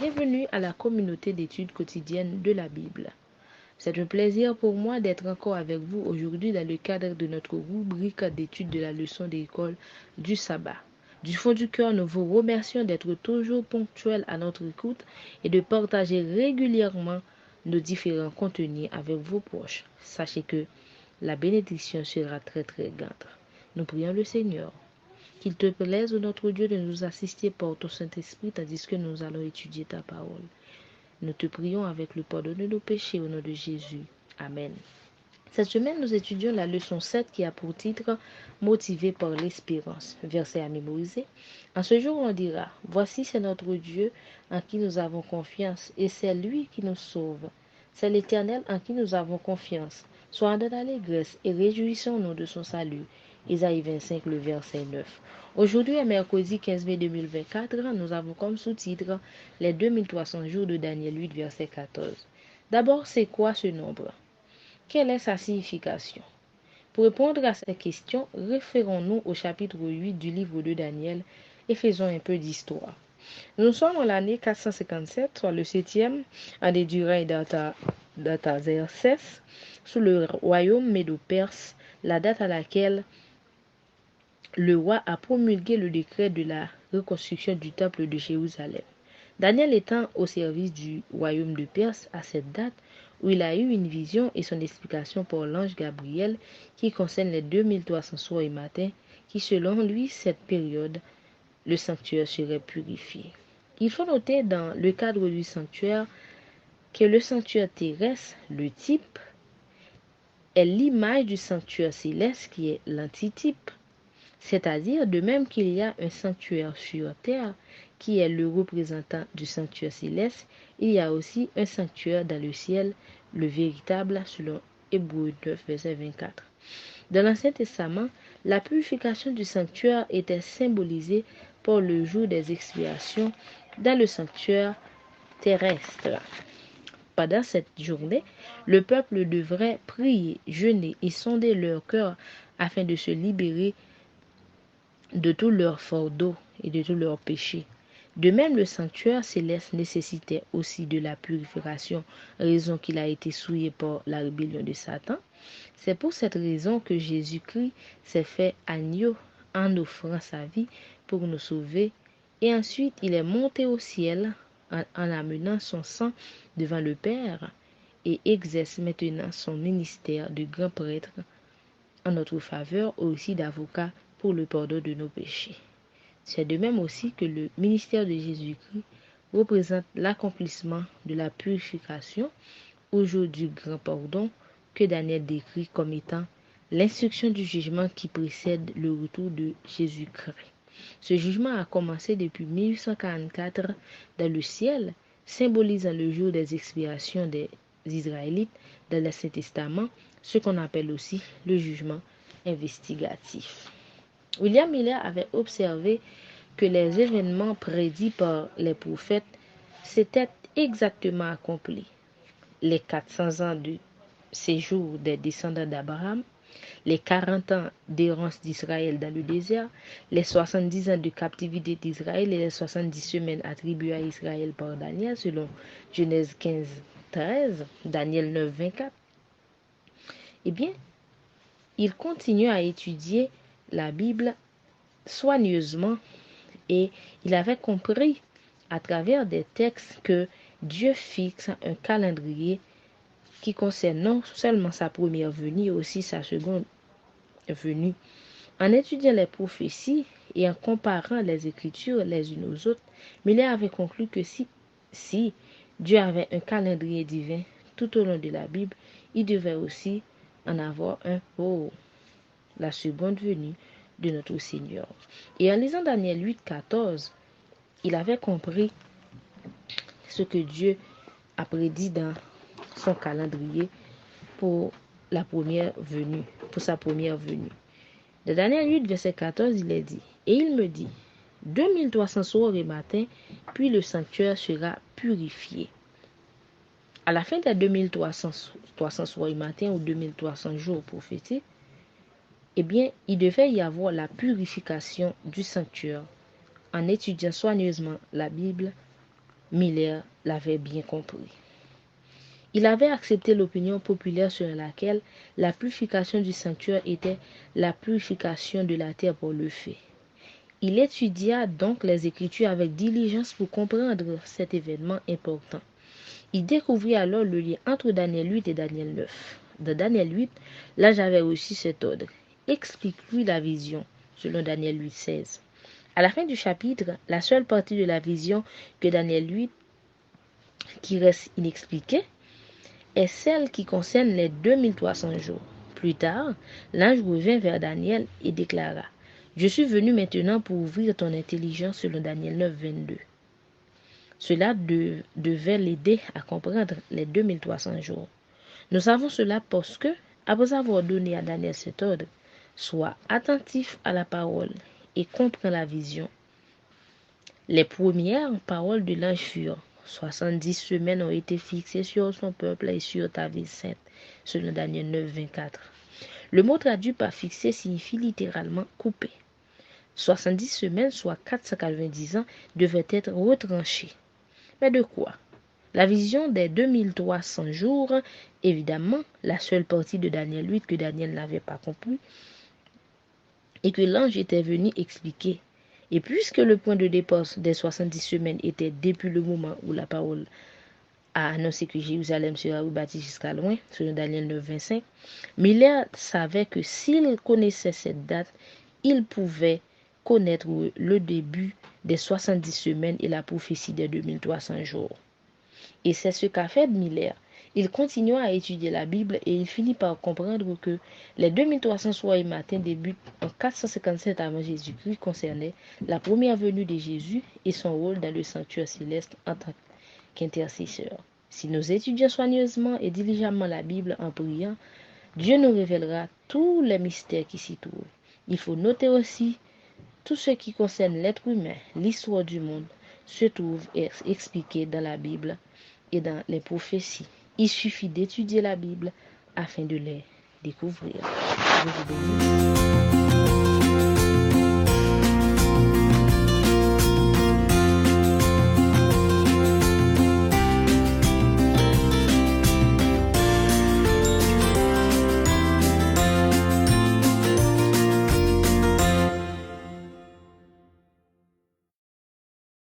Bienvenue à la communauté d'études quotidiennes de la Bible. C'est un plaisir pour moi d'être encore avec vous aujourd'hui dans le cadre de notre rubrique d'études de la leçon d'école du sabbat. Du fond du cœur, nous vous remercions d'être toujours ponctuels à notre écoute et de partager régulièrement nos différents contenus avec vos proches. Sachez que la bénédiction sera très grande. Nous prions le Seigneur. Qu'il te plaise, ô notre Dieu, de nous assister par ton Saint-Esprit tandis que nous allons étudier ta parole. Nous te prions avec le pardon de nos péchés au nom de Jésus. Amen. Cette semaine, nous étudions la leçon 7 qui a pour titre « Motivé par l'espérance », verset à mémoriser. En ce jour, on dira « Voici, c'est notre Dieu en qui nous avons confiance et c'est lui qui nous sauve. C'est l'Éternel en qui nous avons confiance. Soyons dans l'allégresse et réjouissons-nous de son salut. » Isaïe 25, le verset 9. Aujourd'hui, mercredi 15 mai 2024, nous avons comme sous-titre les 2300 jours de Daniel 8, verset 14. D'abord, c'est quoi ce nombre? Quelle est sa signification? Pour répondre à cette question, référons-nous au chapitre 8 du livre de Daniel et faisons un peu d'histoire. Nous sommes en l'année 457, soit le 7e année du règne d'Artaxerxès, sous le royaume médo-perse, la date à laquelle le roi a promulgué le décret de la reconstruction du temple de Jérusalem. Daniel étant au service du royaume de Perse à cette date où il a eu une vision et son explication par l'ange Gabriel qui concerne les 2300 soirs et matins qui selon lui cette période le sanctuaire serait purifié. Il faut noter dans le cadre du sanctuaire que le sanctuaire terrestre, le type, est l'image du sanctuaire céleste qui est l'antitype. C'est-à-dire, de même qu'il y a un sanctuaire sur terre qui est le représentant du sanctuaire céleste, il y a aussi un sanctuaire dans le ciel, le véritable, selon Hébreux 9, verset 24. Dans l'Ancien Testament, la purification du sanctuaire était symbolisée par le jour des expiations dans le sanctuaire terrestre. Pendant cette journée, le peuple devrait prier, jeûner et sonder leur cœur afin de se libérer de tout leur fardeau et de tout leur péché. De même, le sanctuaire céleste nécessitait aussi de la purification, raison qu'il a été souillé par la rébellion de Satan. C'est pour cette raison que Jésus-Christ s'est fait agneau en offrant sa vie pour nous sauver. Et ensuite, il est monté au ciel en amenant son sang devant le Père et exerce maintenant son ministère de grand prêtre en notre faveur, aussi d'avocat pour le pardon de nos péchés. C'est de même aussi que le ministère de Jésus-Christ représente l'accomplissement de la purification au jour du grand pardon que Daniel décrit comme étant l'instruction du jugement qui précède le retour de Jésus-Christ. Ce jugement a commencé depuis 1844 dans le ciel, symbolisant le jour des expiations des Israélites dans l'Ancien Testament, ce qu'on appelle aussi le jugement investigatif. William Miller avait observé que les événements prédits par les prophètes s'étaient exactement accomplis. Les 400 ans de séjour des descendants d'Abraham, les 40 ans d'errance d'Israël dans le désert, les 70 ans de captivité d'Israël et les 70 semaines attribuées à Israël par Daniel selon Genèse 15, 13, Daniel 9, 24. Eh bien, il continue à étudier la Bible soigneusement et il avait compris à travers des textes que Dieu fixe un calendrier qui concerne non seulement sa première venue, mais aussi sa seconde venue. En étudiant les prophéties et en comparant les Écritures les unes aux autres, Miller avait conclu que si Dieu avait un calendrier divin tout au long de la Bible, il devait aussi en avoir un pour la seconde venue de notre Seigneur. Et en lisant Daniel 8, 14, il avait compris ce que Dieu a prédit dans son calendrier pour la première venue, pour sa première venue. Dans Daniel 8, verset 14, il est dit, et il me dit, 2300 soirs et matins, puis le sanctuaire sera purifié. À la fin des 2300 soirs et matins ou 2300 jours prophétiques, eh bien, il devait y avoir la purification du sanctuaire. En étudiant soigneusement la Bible, Miller l'avait bien compris. Il avait accepté l'opinion populaire selon laquelle la purification du sanctuaire était la purification de la terre par le feu. Il étudia donc les Écritures avec diligence pour comprendre cet événement important. Il découvrit alors le lien entre Daniel 8 et Daniel 9. Dans Daniel 8, là j'avais reçu cet ordre. Explique-lui la vision, selon Daniel 8, 16. À la fin du chapitre, la seule partie de la vision que Daniel 8 qui reste inexpliquée est celle qui concerne les 2300 jours. Plus tard, l'ange revint vers Daniel et déclara: Je suis venu maintenant pour ouvrir ton intelligence selon Daniel 9, 22. Cela devait l'aider à comprendre les 2300 jours. Nous savons cela parce que, après avoir donné à Daniel cet ordre, sois attentif à la parole et comprends la vision. Les premières paroles de l'ange furent: 70 semaines ont été fixées sur son peuple et sur ta ville sainte, selon Daniel 9, 24. Le mot traduit par fixé signifie littéralement couper. 70 semaines, soit 490 ans, devaient être retranchées. Mais de quoi? La vision des 2300 jours, évidemment, la seule partie de Daniel 8 que Daniel n'avait pas compris et que l'ange était venu expliquer. Et puisque le point de départ des 70 semaines était depuis le moment où la parole a annoncé que Jérusalem sera rebâtie jusqu'à loin, selon Daniel 9, 25, Miller savait que s'il connaissait cette date, il pouvait connaître le début des 70 semaines et la prophétie des 2300 jours. Et c'est ce qu'a fait Miller. Il continua à étudier la Bible et il finit par comprendre que les 2300 soirs et matins débutent en 457 avant Jésus-Christ concernaient la première venue de Jésus et son rôle dans le sanctuaire céleste en tant qu'intercesseur. Si nous étudions soigneusement et diligemment la Bible en priant, Dieu nous révélera tous les mystères qui s'y trouvent. Il faut noter aussi tout ce qui concerne l'être humain, l'histoire du monde, se trouve expliqué dans la Bible et dans les prophéties. Il suffit d'étudier la Bible afin de les découvrir. Je vous bénis.